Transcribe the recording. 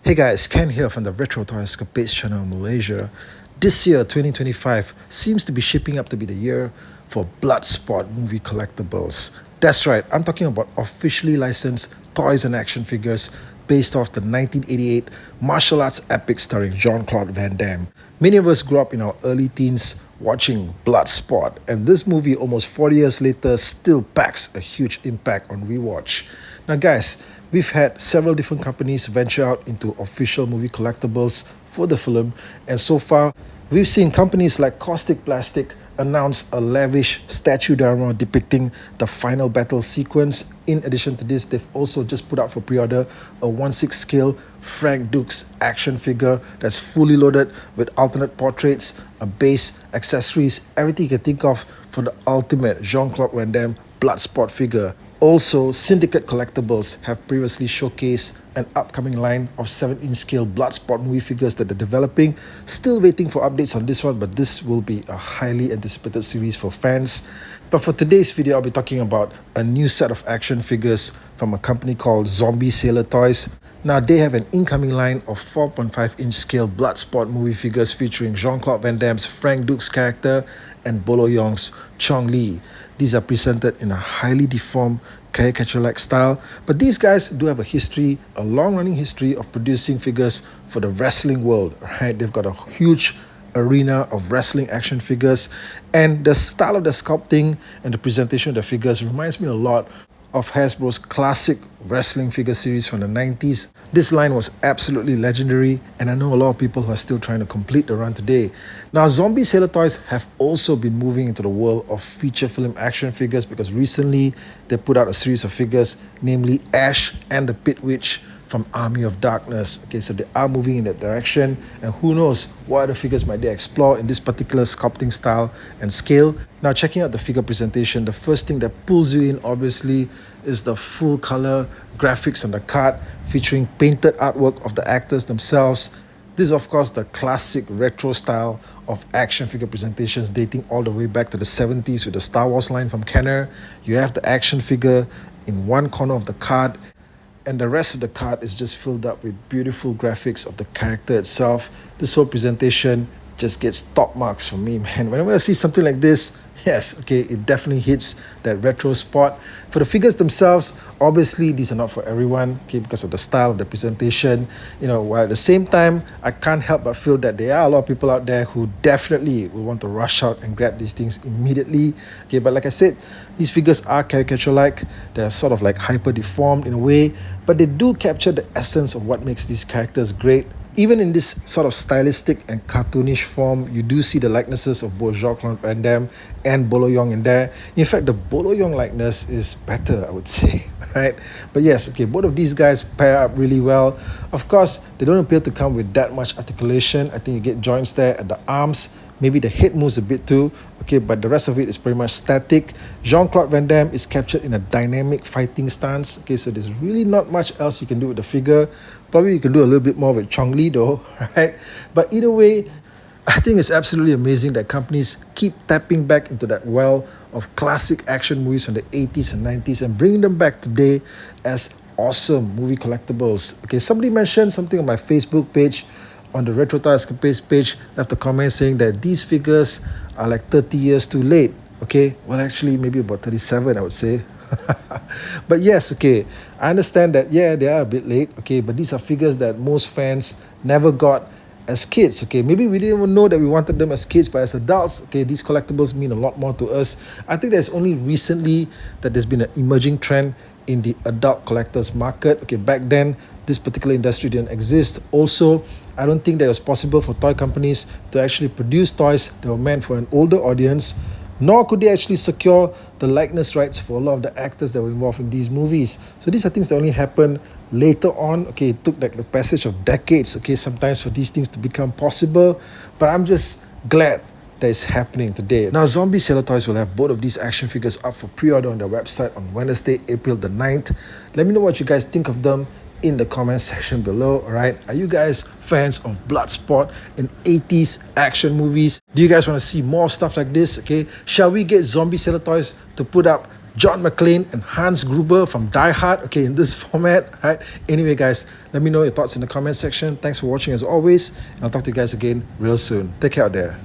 Hey guys, Ken here from the Retro Toy Escapades channel in Malaysia. This year, 2025, seems to be shaping up to be the year for Bloodsport movie collectibles. That's right, I'm talking about officially licensed toys and action figures based off the 1988 martial arts epic starring Jean-Claude Van Damme. Many of us grew up in our early teens watching Bloodsport, and this movie almost 40 years later still packs a huge impact on rewatch. Now guys, we've had several different companies venture out into official movie collectibles for the film, and so far, we've seen companies like Caustic Plastic announce a lavish statue diorama depicting the final battle sequence. In addition to this, they've also just put out for pre-order a 1/6 scale Frank Dukes action figure that's fully loaded with alternate portraits, a base, accessories, everything you can think of for the ultimate Jean-Claude Van Damme Bloodsport figure. Also, Syndicate Collectibles have previously showcased an upcoming line of 7-inch scale Bloodsport movie figures that they're developing. Still waiting for updates on this one, but this will be a highly anticipated series for fans. But for today's video, I'll be talking about a new set of action figures from a company called Zombie Sailor Toys. Now, they have an incoming line of 4.5-inch scale Bloodsport movie figures featuring Jean-Claude Van Damme's Frank Dukes character and Bolo Yeong's Chong Li. These are presented in a highly deformed caricature-like style, but these guys do have a history, a long-running history of producing figures for the wrestling world, right? They've got a huge arena of wrestling action figures, and the style of the sculpting and the presentation of the figures reminds me a lot of Hasbro's classic wrestling figure series from the 90s. This line was absolutely legendary, and I know a lot of people who are still trying to complete the run today. Now, Zombie Sailor Toys have also been moving into the world of feature film action figures because recently they put out a series of figures, namely Ash and the Pit Witch from Army of Darkness. Okay, so they are moving in that direction, and who knows what other figures might they explore in this particular sculpting style and scale. Now, checking out the figure presentation, the first thing that pulls you in obviously is the full color graphics on the card featuring painted artwork of the actors themselves. This is of course the classic retro style of action figure presentations dating all the way back to the 70s with the Star Wars line from Kenner. You have the action figure in one corner of the card, and the rest of the card is just filled up with beautiful graphics of the character itself. This whole presentation just gets top marks for me, man. Whenever I see something like this, yes, okay, it definitely hits that retro spot. For the figures themselves, obviously these are not for everyone, okay, because of the style of the presentation. While at the same time, I can't help but feel that there are a lot of people out there who definitely will want to rush out and grab these things immediately. Okay, but like I said, these figures are caricature-like. They're sort of like hyper-deformed in a way, but they do capture the essence of what makes these characters great. Even in this sort of stylistic and cartoonish form, you do see the likenesses of both Jean-Claude Van Damme and Bolo Yeong in there. In fact, the Bolo Yeong likeness is better, I would say, right? But yes, okay, both of these guys pair up really well. Of course, they don't appear to come with that much articulation. I think you get joints there at the arms. Maybe the head moves a bit too, okay, but the rest of it is pretty much static. Jean-Claude Van Damme is captured in a dynamic fighting stance, okay, so there's really not much else you can do with the figure. Probably you can do a little bit more with Chong Li though, right? But either way, I think it's absolutely amazing that companies keep tapping back into that well of classic action movies from the 80s and 90s and bringing them back today as awesome movie collectibles. Okay, somebody mentioned something on my Facebook page, on the Retro Toy Escapades page, left a comment saying that these figures are like 30 years too late. Okay, well actually maybe about 37 I would say. But yes, okay, I understand that, yeah, they are a bit late, okay, but these are figures that most fans never got as kids, okay. Maybe we didn't even know that we wanted them as kids, but as adults, okay, these collectibles mean a lot more to us. I think there's only recently that there's been an emerging trend in the adult collectors market. Okay, back then this particular industry didn't exist. Also, I don't think that it was possible for toy companies to actually produce toys that were meant for an older audience, nor could they actually secure the likeness rights for a lot of the actors that were involved in these movies. So these are things that only happen later on. Okay, it took like the passage of decades, okay, sometimes for these things to become possible, but I'm just glad that is happening today. Now, Zombie Sailor Toys will have both of these action figures up for pre-order on their website on Wednesday, April the 9th. Let me know what you guys think of them in the comment section below. All right, are you guys fans of Bloodsport and 80s action movies? Do you guys want to see more stuff like this? Okay, shall we get Zombie Sailor Toys to put up John McClane and Hans Gruber from Die Hard, okay, in this format, right? Anyway, guys, let me know your thoughts in the comment section. Thanks for watching as always, and I'll talk to you guys again real soon. Take care out there.